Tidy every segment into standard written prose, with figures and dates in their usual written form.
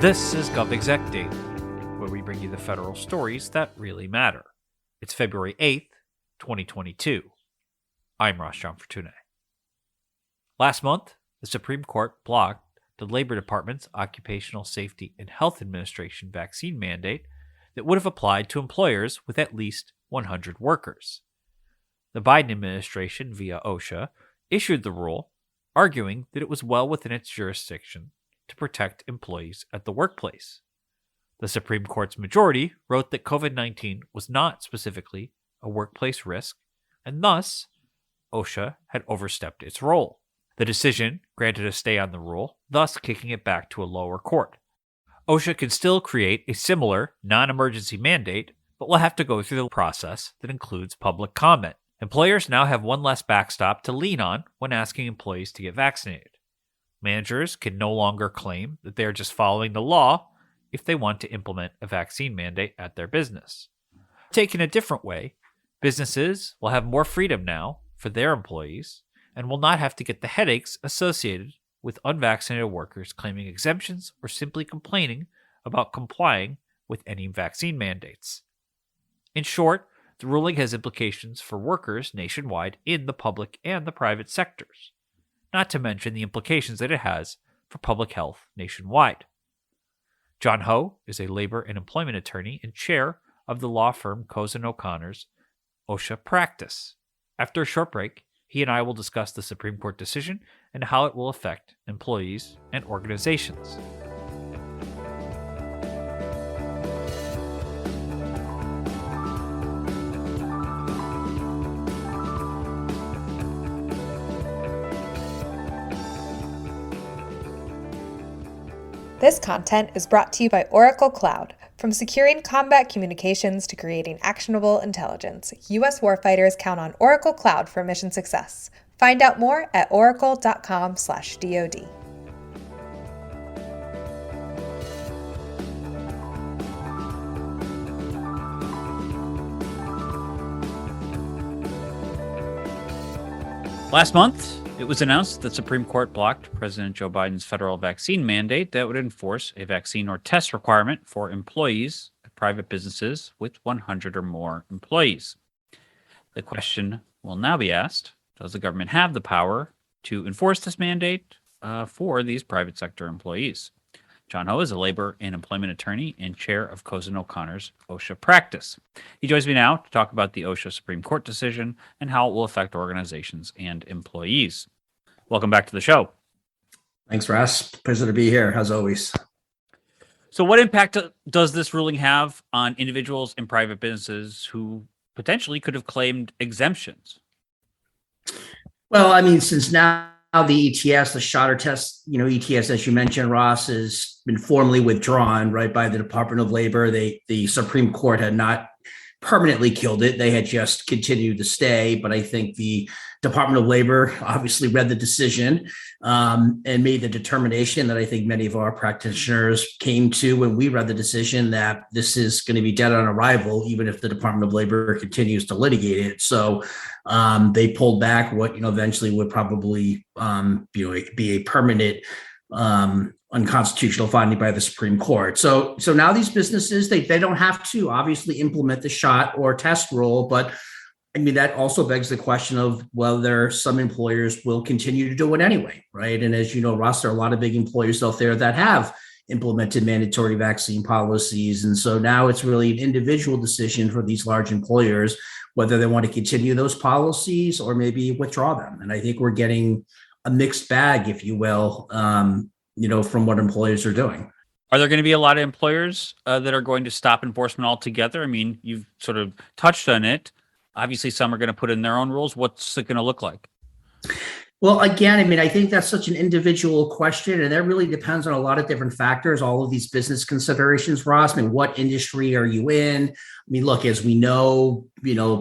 This is GovExec Daily, where we bring you the federal stories that really matter. It's February 8th, 2022. I'm Ross John Fortune. Last month, the Supreme Court blocked the Labor Department's Occupational Safety and Health Administration vaccine mandate that would have applied to employers with at least 100 workers. The Biden administration, via OSHA, issued the rule, arguing that it was well within its jurisdiction to protect employees at the workplace. The Supreme Court's majority wrote that COVID-19 was not specifically a workplace risk, and thus, OSHA had overstepped its role. The decision granted a stay on the rule, thus kicking it back to a lower court. OSHA can still create a similar non-emergency mandate, but will have to go through the process that includes public comment. Employers now have one less backstop to lean on when asking employees to get vaccinated. Managers can no longer claim that they are just following the law if they want to implement a vaccine mandate at their business. Taken a different way, businesses will have more freedom now for their employees and will not have to get the headaches associated with unvaccinated workers claiming exemptions or simply complaining about complying with any vaccine mandates. In short, the ruling has implications for workers nationwide in the public and the private sectors, not to mention the implications that it has for public health nationwide. John Ho is a labor and employment attorney and chair of the law firm Cozen O'Connor's OSHA practice. After a short break, he and I will discuss the Supreme Court decision and how it will affect employees and organizations. This content is brought to you by Oracle Cloud. From securing combat communications to creating actionable intelligence, U.S. warfighters count on Oracle Cloud for mission success. Find out more at oracle.com/DoD. Last month, it was announced that the Supreme Court blocked President Joe Biden's federal vaccine mandate that would enforce a vaccine or test requirement for employees at private businesses with 100 or more employees. The question will now be asked, does the government have the power to enforce this mandate for these private sector employees? John Ho is a labor and employment attorney and chair of Cozen O'Connor's OSHA practice. He joins me now to talk about the OSHA Supreme Court decision and how it will affect organizations and employees. Welcome back to the show. Thanks, Ross. Pleasure to be here, as always. So what impact does this ruling have on individuals and private businesses who potentially could have claimed exemptions? Well, I mean, since now the ETS, the shotter test, ETS, as you mentioned, Ross, has been formally withdrawn, right, by the Department of Labor. The Supreme Court had not permanently killed it. They had just continued to stay. But I think the Department of Labor obviously read the decision and made the determination that I think many of our practitioners came to when we read the decision, that this is going to be dead on arrival, even if the Department of Labor continues to litigate it. So they pulled back what eventually would probably be a permanent unconstitutional finding by the Supreme Court. So now these businesses, they don't have to obviously implement the shot or test rule, but I mean, that also begs the question of whether some employers will continue to do it anyway, right? And as you know, Ross, there are a lot of big employers out there that have implemented mandatory vaccine policies. And so now it's really an individual decision for these large employers, whether they want to continue those policies or maybe withdraw them. And I think we're getting a mixed bag, if you will, from what employers are doing. Are there going to be a lot of employers that are going to stop enforcement altogether? I mean, you've sort of touched on it. Obviously, some are going to put in their own rules. What's it going to look like? Well, again, I mean, I think that's such an individual question, and that really depends on a lot of different factors, all of these business considerations, Ross. I mean, what industry are you in? I mean, look, as we know,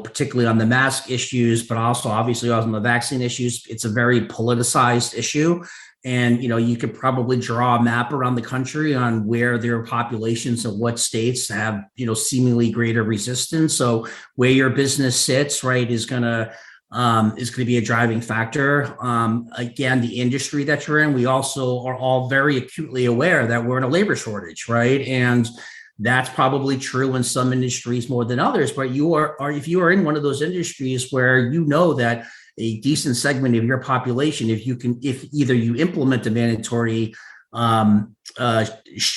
particularly on the mask issues, but also obviously on the vaccine issues, it's a very politicized issue. And, you could probably draw a map around the country on where there are populations and what states have, seemingly greater resistance. So where your business sits, right, is going to is going to be a driving factor. Again, the industry that you're in, we also are all very acutely aware that we're in a labor shortage, right? And that's probably true in some industries more than others. But if you are in one of those industries where you know that a decent segment of your population, if either you implement a mandatory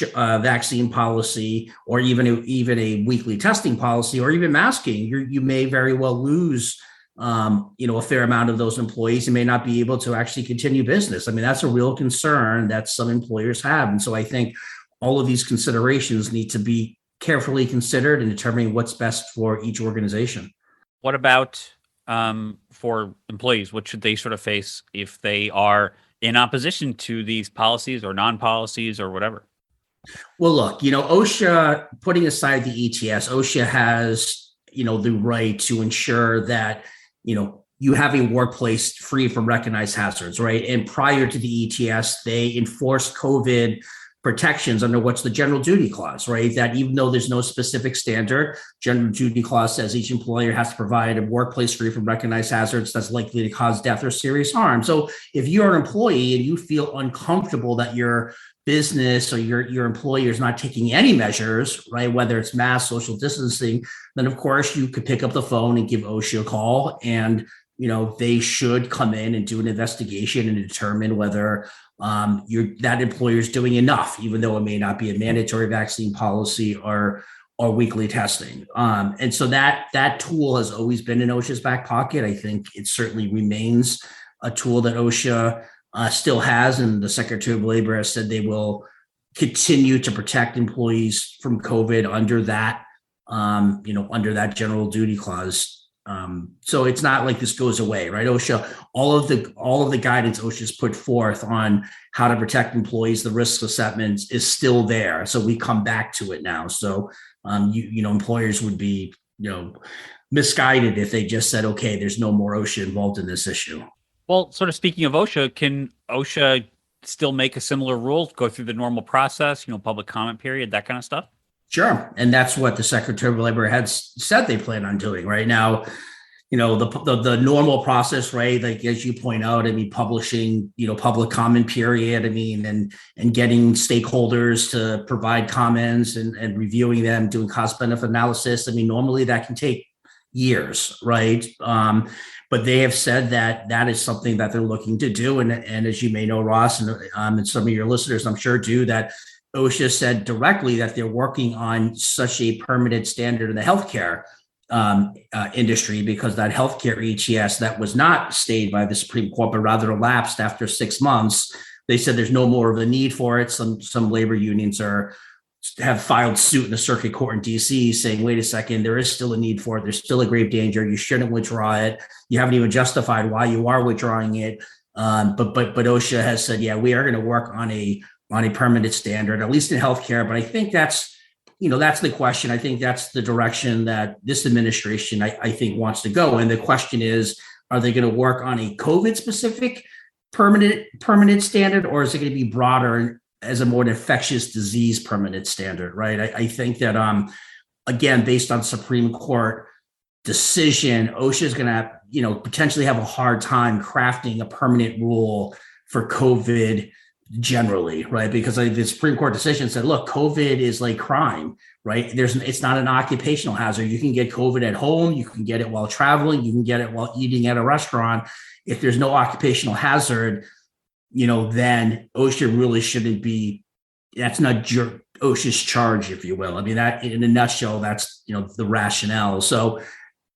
vaccine policy, or even a weekly testing policy, or even masking, you may very well lose a fair amount of those employees and may not be able to actually continue business. I mean, that's a real concern that some employers have. And so I think all of these considerations need to be carefully considered in determining what's best for each organization. What about for employees? What should they sort of face if they are in opposition to these policies or non-policies or whatever? Well, look, OSHA, putting aside the ETS, OSHA has, the right to ensure that, you have a workplace free from recognized hazards, right? And prior to the ETS, they enforced COVID protections under what's the general duty clause, right? That even though there's no specific standard, general duty clause says each employer has to provide a workplace free from recognized hazards that's likely to cause death or serious harm. So if you're an employee and you feel uncomfortable that your business or your employer is not taking any measures, right, whether it's mask, social distancing, then of course you could pick up the phone and give OSHA a call, and they should come in and do an investigation and determine whether that employer is doing enough, even though it may not be a mandatory vaccine policy or weekly testing. And so that tool has always been in OSHA's back pocket. I think it certainly remains a tool that OSHA still has, and the Secretary of Labor has said they will continue to protect employees from COVID under that general duty clause. So it's not like this goes away, right? OSHA, all of the guidance OSHA's put forth on how to protect employees, the risk assessments is still there. So we come back to it now. So employers would be misguided if they just said, okay, there's no more OSHA involved in this issue. Well, sort of speaking of OSHA, can OSHA still make a similar rule, go through the normal process, public comment period, that kind of stuff? Sure. And that's what the Secretary of Labor had said they plan on doing right now. The normal process, right? Like, as you point out, publishing, public comment period, and getting stakeholders to provide comments and reviewing them, doing cost benefit analysis. Normally that can take years, right? But they have said that is something that they're looking to do. And as you may know, Ross, and some of your listeners, I'm sure, do, that OSHA said directly that they're working on such a permanent standard in the healthcare industry, because that healthcare ETS that was not stayed by the Supreme Court, but rather elapsed after 6 months, they said there's no more of a need for it. Some labor unions have filed suit in the circuit court in DC saying, wait a second, there is still a need for it. There's still a grave danger. You shouldn't withdraw it. You haven't even justified why you are withdrawing it. But OSHA has said, yeah, we are going to work on a permanent standard, at least in healthcare. But I think that's the question. I think that's the direction that this administration, I think, wants to go. And the question is, are they going to work on a COVID specific permanent standard, or is it going to be broader as a more infectious disease permanent standard, right? I think that, again, based on Supreme Court decision, OSHA is going to, potentially have a hard time crafting a permanent rule for COVID generally, right? Because the Supreme Court decision said, look, COVID is like crime, right? It's not an occupational hazard. You can get COVID at home. You can get it while traveling. You can get it while eating at a restaurant. If there's no occupational hazard, then OSHA really shouldn't be, that's not OSHA's charge, if you will. That in a nutshell, that's, the rationale. So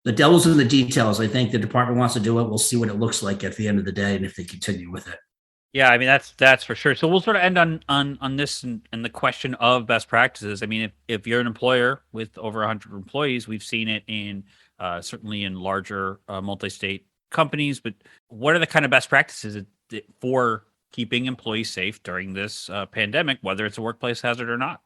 the devil's in the details. I think the department wants to do it. We'll see what it looks like at the end of the day, and if they continue with it. Yeah, that's for sure. So we'll sort of end on this and the question of best practices. If you're an employer with over 100 employees, we've seen it in certainly in larger multi-state companies, but what are the kind of best practices for keeping employees safe during this pandemic, whether it's a workplace hazard or not?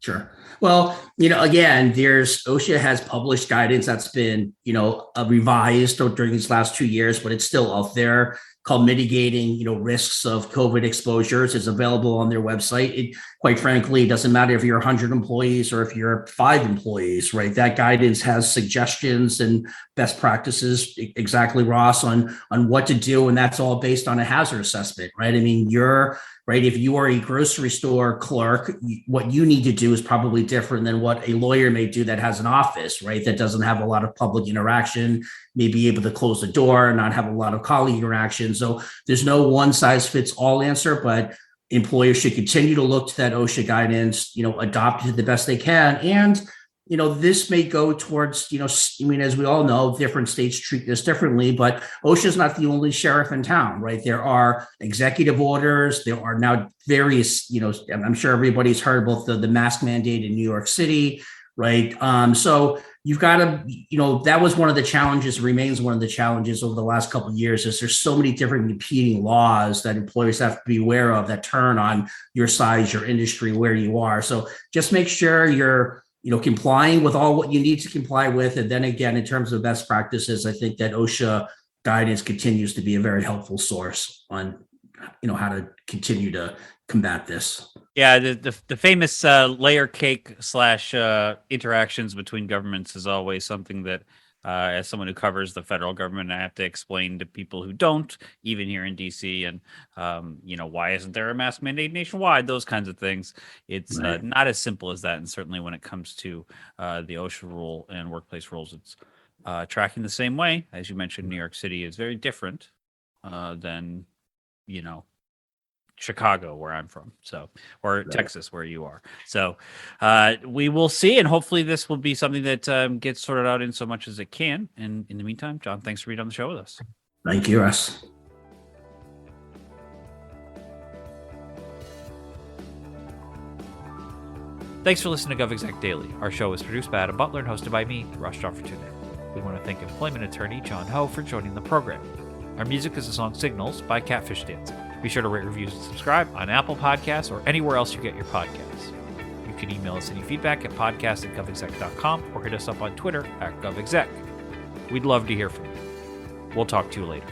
Sure. Well, again, OSHA has published guidance that's been, revised during these last 2 years, but it's still out there, called Mitigating, Risks of COVID Exposures. Is available on their website. It, quite frankly, doesn't matter if you're 100 employees or if you're 5 employees, right? That guidance has suggestions and best practices, exactly, Ross, on what to do, and that's all based on a hazard assessment, right? I mean, if you are a grocery store clerk, what you need to do is probably different than what a lawyer may do that has an office, right? That doesn't have a lot of public interaction, may be able to close the door, not have a lot of colleague interaction. So there's no one size fits all answer, but employers should continue to look to that OSHA guidance, adopt it the best they can. And this may go towards, as we all know, different states treat this differently, but OSHA is not the only sheriff in town, right? There are executive orders. There are now various, I'm sure everybody's heard about the mask mandate in New York City, right? So you've got to, that was one of the challenges, remains one of the challenges over the last couple of years, is there's so many different competing laws that employers have to be aware of that turn on your size, your industry, where you are. So just make sure you're complying with all what you need to comply with. And then again, in terms of best practices, I think that OSHA guidance continues to be a very helpful source on, how to continue to combat this. Yeah, the famous layer cake / interactions between governments is always something that, as someone who covers the federal government, I have to explain to people who don't, even here in DC. And why isn't there a mask mandate nationwide? Those kinds of things. It's Right. not as simple as that. And certainly when it comes to the OSHA rule and workplace rules, it's tracking the same way. As you mentioned, New York City is very different than Chicago, where I'm from, or Right. Texas, where you are. So we will see, and hopefully this will be something that gets sorted out in so much as it can. And in the meantime, John, thanks for being on the show with us. Thank you, Russ. Thanks for listening to GovExec Daily. Our show is produced by Adam Butler and hosted by me, Russ John Fortune. We want to thank employment attorney John Ho for joining the program. Our music is the song Signals by Catfish Dancing. Be sure to rate, reviews, and subscribe on Apple Podcasts or anywhere else you get your podcasts. You can email us any feedback at podcast@govexec.com or hit us up on Twitter @govexec. We'd love to hear from you. We'll talk to you later.